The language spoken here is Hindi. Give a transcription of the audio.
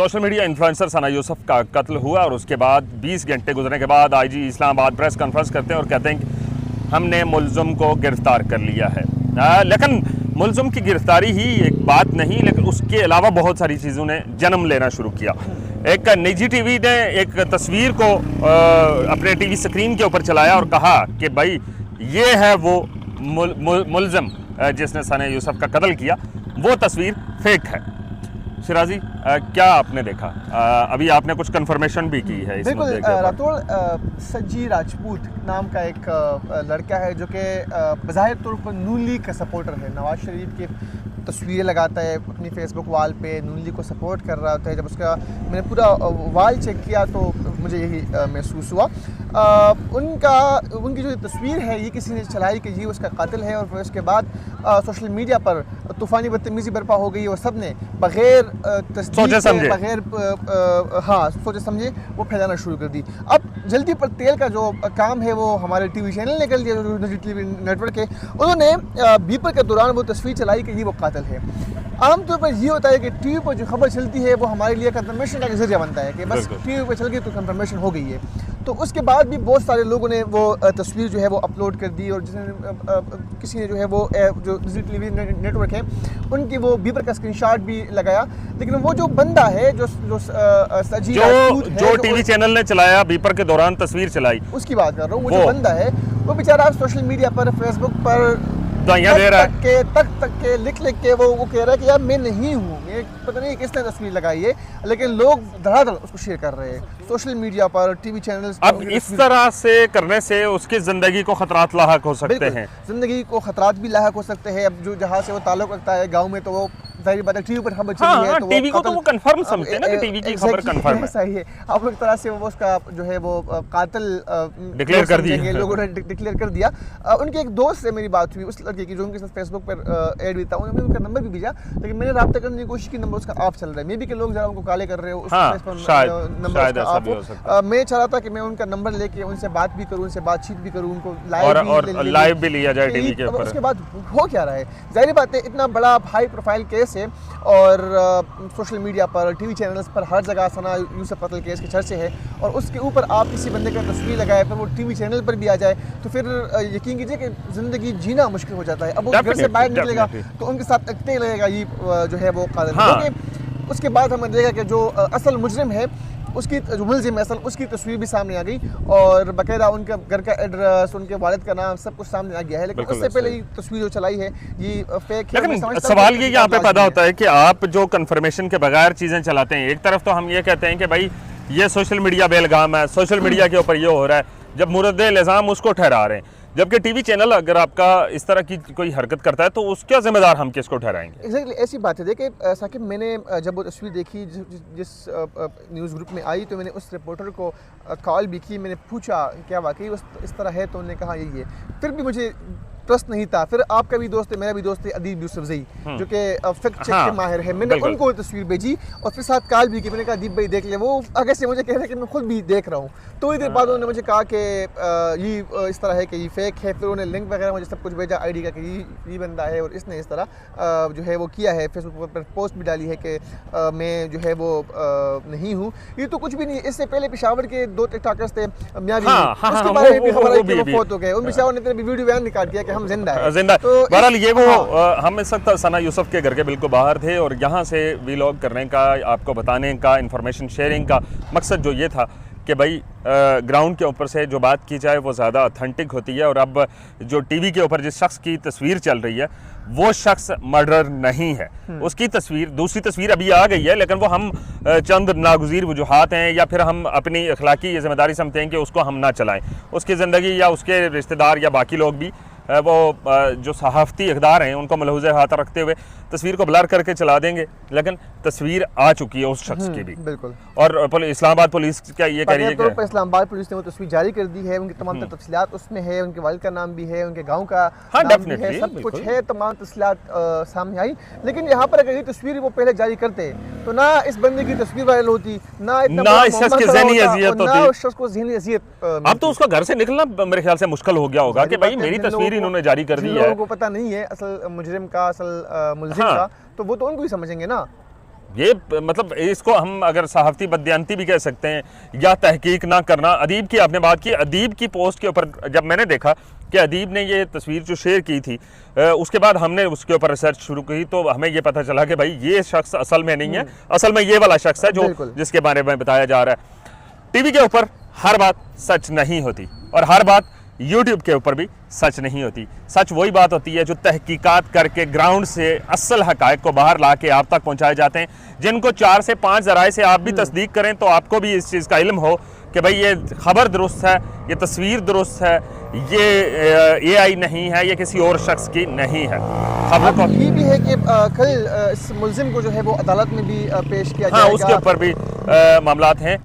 सोशल मीडिया इन्फ्लुएंसर सना यूसुफ का कत्ल हुआ और उसके बाद 20 घंटे गुजरने के बाद आईजी इस्लामाबाद प्रेस कॉन्फ्रेंस करते हैं और कहते हैं कि हमने मुलज़िम को गिरफ्तार कर लिया है। लेकिन मुलज़िम की गिरफ्तारी ही एक बात नहीं, लेकिन उसके अलावा बहुत सारी चीज़ों ने जन्म लेना शुरू किया। एक निजी टीवी ने एक तस्वीर को अपने टीवी स्क्रीन के ऊपर चलाया और कहा कि भाई ये है वो मुलज़िम जिसने सना यूसुफ का कत्ल किया, वो तस्वीर फेक है। शिराजी, क्या आपने देखा? अभी आपने कुछ कंफर्मेशन भी की है इस मुद्दे के ऊपर। रातोड़ सज्जी राजपूत नाम का एक लड़का है जो कि बज़ाहिर तौर पर नून लीग का सपोर्टर है। नवाज शरीफ की तस्वीरें लगाता है अपनी फेसबुक वाल पे, नून लीग को सपोर्ट कर रहा होता है। जब उसका मैंने पूरा वाल चेक किया तो मुझे यही महसूस हुआ। उनकी जो तस्वीर है ये किसी ने चलाई कि ये उसका कातिल है, और फिर उसके बाद सोशल मीडिया पर तूफ़ानी बदतमीज़ी बर्पा हो गई और सब ने बग़ैर सोचे समझे वो फैलाना शुरू कर दी। अब जल्दी पर तेल का जो काम है वो हमारे टीवी चैनल ने कर लिया, जो निजी टीवी नेटवर्क है, उन्होंने बीपर के दौरान वो तस्वीर चलाई कि ये वो कातिल है। आमतौर पर ये होता है कि टीवी पर जो खबर चलती है वो हमारे लिए कंफर्मेशन का जरिया बनता है कि बस टीवी पर चल गई तो कंफर्मेशन हो गई है। तो उसके बाद भी बहुत सारे लोगों ने वो तस्वीर जो है वो अपलोड कर दी, और जिसने किसी ने जो है वो जो निजी टीवी नेटवर्क है उनकी वो बीपर का स्क्रीनशॉट भी लगाया। लेकिन वो जो बंदा है जो टीवी चैनल ने चलाया, बीपर के दौरान तस्वीर चलाई, उसकी बात कर रहा हूँ। वो जो बंदा है वो बेचारा सोशल मीडिया पर, फेसबुक पर तक के लिख के वो कह रहा है कि यार मैं नहीं हूँ, मैं पता नहीं किसने तस्वीर लगाई है, लेकिन लोग धड़ाधड़ उसको शेयर कर रहे हैं सोशल मीडिया पर, टीवी चैनल्स। अब इस तरह से करने से उसकी जिंदगी को खतरात लाहक हो सकते हैं, जिंदगी को खतरात भी लाहक हो सकते हैं। अब जो जहाँ से वो ताल्लुक रखता है गाँव में, तो वो जाहिर बात है टीवी पर खबर चली है तो टीवी को तो वो कंफर्म समझते हैं ना कि टीवी की खबर कंफर्म है। सही है। अब एक तरह से वो उसका जो है वो कातिल डिक्लेयर कर दिया, लोगों ने डिक्लेयर कर दिया। उनके एक दोस्त से मेरी बात हुई, उस लड़के की जो उनके साथ फेसबुक पर ऐड भी था, उन्होंने उनका नंबर भी भेजा, लेकिन मैंने रब्ता करने की कोशिश की, नंबर उसका ऑफ चल रहा है। मे बी के लोग जरा उनको काले कर रहे हो, मैं चाह रहा था कि मैं उनका नंबर लेके उनसे बात भी करूँ, उनसे बातचीत भी करूँ, उनको लाइव भी लिया जाए टीवी के ऊपर। उसके बाद हो क्या रहा है, जाहिर बात है इतना बड़ा हाई प्रोफाइल केस है और सोशल मीडिया पर, टीवी चैनल्स पर हर जगह सना यूसुफ कत्ल केस के चर्चे है, और उसके ऊपर आप किसी बंदे का तस्वीर लगाए पर वो टीवी चैनल पर भी आ जाए तो फिर यकीन कीजिए कि ज़िंदगी जीना मुश्किल हो जाता है। अब वो घर से बाहर निकलेगा तो उनके साथ तकते लगेगा ये जो है वो कातिल। उसके बाद हमने देखा कि जो असल मुजरिम है उसकी जो मुलजिम असल उसकी तस्वीर भी सामने आ गई, और बाकायदा उनका घर का एड्रेस, उनके वालिद का नाम, सब कुछ सामने आ गया है। लेकिन उससे पहले ये तस्वीर जो चलाई है ये फेक है। लेकिन सवाल ये यहाँ पे पैदा होता है कि आप जो कंफर्मेशन के बगैर चीज़ें चलाते हैं, एक तरफ तो हम ये कहते हैं कि भाई ये सोशल मीडिया बेलगाम है, सोशल मीडिया के ऊपर ये हो रहा है, जब मुरद्दे इल्ज़ाम उसको ठहरा रहे हैं, जबकि टीवी चैनल अगर आपका इस तरह की कोई हरकत करता है तो उसका जिम्मेदार हम किसको ठहराएंगे? एग्जैक्टली ऐसी बात है। देखिए साकिब, मैंने जब वो तस्वीर देखी जिस न्यूज़ ग्रुप में आई तो मैंने उस रिपोर्टर को कॉल भी की, मैंने पूछा क्या वाकई इस तरह है, तो उन्होंने कहा यही है। फिर भी मुझे ट्रस्ट नहीं था। फिर आपका भी दोस्त है, मेरा भी दोस्त है अदीब यूसुफजई, जो कि फैक्ट चेक के माहिर है, मैंने उनको तस्वीर भेजी और फिर साथ कॉल भी की। मैंने कहा अदीब भाई देख ले, वो आगे से मुझे कह रहे हैं कि मैं खुद भी देख रहा हूँ। तो देर बाद उन्होंने मुझे कहा कि ये इस तरह है कि ये फेक है। फिर उन्होंने लिंक वगैरह मुझे सब कुछ भेजा आईडी का कि ये बंदा है और इसने इस तरह जो है वो किया है, फेसबुक पर पोस्ट भी डाली है कि मैं जो है वो नहीं हूँ। ये तो कुछ भी नहीं है। इससे पहले पेशावर के 2 टिकटॉकर्स थे, उसके बारे में भी खबर आई कि वो फौत हो गए। उन पेशावर ने वीडियो बयान निकाल दिया कि हम जिंदा है। तो बहरहाल ये वो हम इस वक्त सना यूसुफ के घर के बिल्कुल बाहर थे और यहाँ से व्लॉग करने का, आपको बताने का, इंफॉर्मेशन शेयरिंग का मकसद जो ये था कि भाई ग्राउंड के ऊपर से जो बात की जाए वो ज़्यादा ऑथेंटिक होती है। और अब जो टीवी के ऊपर जिस शख्स की तस्वीर चल रही है वो शख्स मर्डर नहीं है, उसकी तस्वीर, दूसरी तस्वीर अभी आ गई है, लेकिन वो हम चंद नागुज़ीर वजूहात हैं या फिर हम अपनी अखलाकी जिम्मेदारी समझते हैं कि उसको हम ना चलाएं। उसकी ज़िंदगी या उसके रिश्तेदार या बाकी लोग भी वो जो सहाफ़ती इक़दार हैं उनको मलहूज़े हाथ रखते हुए तस्वीर को ब्लर करके चला देंगे, लेकिन तस्वीर आ चुकी है उस शख्स की भी। बिल्कुल। और इस्लामाबाद पुलिस क्या ये कह रही है कि इस्लामाबाद पुलिस ने वो तस्वीर जारी कर दी है, उनकी तमाम तफसीलात उसमें है, उनके वालिद का नाम भी है, उनके गाँव का नाम भी है, सब कुछ है, तमाम तफसीलात सामने आई। लेकिन यहाँ पर अगर ये तस्वीर वो पहले जारी करते तो ना इस बंदे की तस्वीर वायरल होती, ना इस शख्स की ज़हनी अज़ियत होती, उस शख्स को ज़हनी अज़ियत। अब तो उसका घर से निकलना मेरे ख्याल से मुश्किल हो गया होगा कि भाई मेरी तस्वीर इन्होंने जारी कर दी है। लोगों को पता नहीं है असल मुजरिम का, असल मुलजिम का, तो वो तो उनको ही समझेंगे ना। ये मतलब इसको हम अगर सहाफ़ती बददियानती भी कह सकते हैं या तहकीक ना करना। अदीब की आपने बात की, अदीब की पोस्ट के ऊपर जब मैंने देखा कि अदीब ने ये तस्वीर जो शेयर की थी, उसके बाद हमने उसके ऊपर रिसर्च शुरू की तो हमें ये पता चला कि भाई ये शख्स असल में नहीं है, असल में ये वाला शख्स है जो जिसके बारे में बताया जा रहा है। टीवी के ऊपर हर बात सच नहीं होती और हर बात यूट्यूब के ऊपर भी सच नहीं होती। सच वही बात होती है जो तहकीकात करके ग्राउंड से असल हकायक को बाहर ला के आप तक पहुंचाए जाते हैं, जिनको 4 से 5 ज़राए से आप भी तस्दीक करें तो आपको भी इस चीज़ का इल्म हो कि भाई ये खबर दुरुस्त है, ये तस्वीर दुरुस्त है, ये AI नहीं है, ये किसी और शख्स की नहीं है। खबर को ये भी है कि कल इस मुल्जिम को जो है वो अदालत में भी पेश किया हाँ, जाएगा। उसके ऊपर भी मामलात हैं।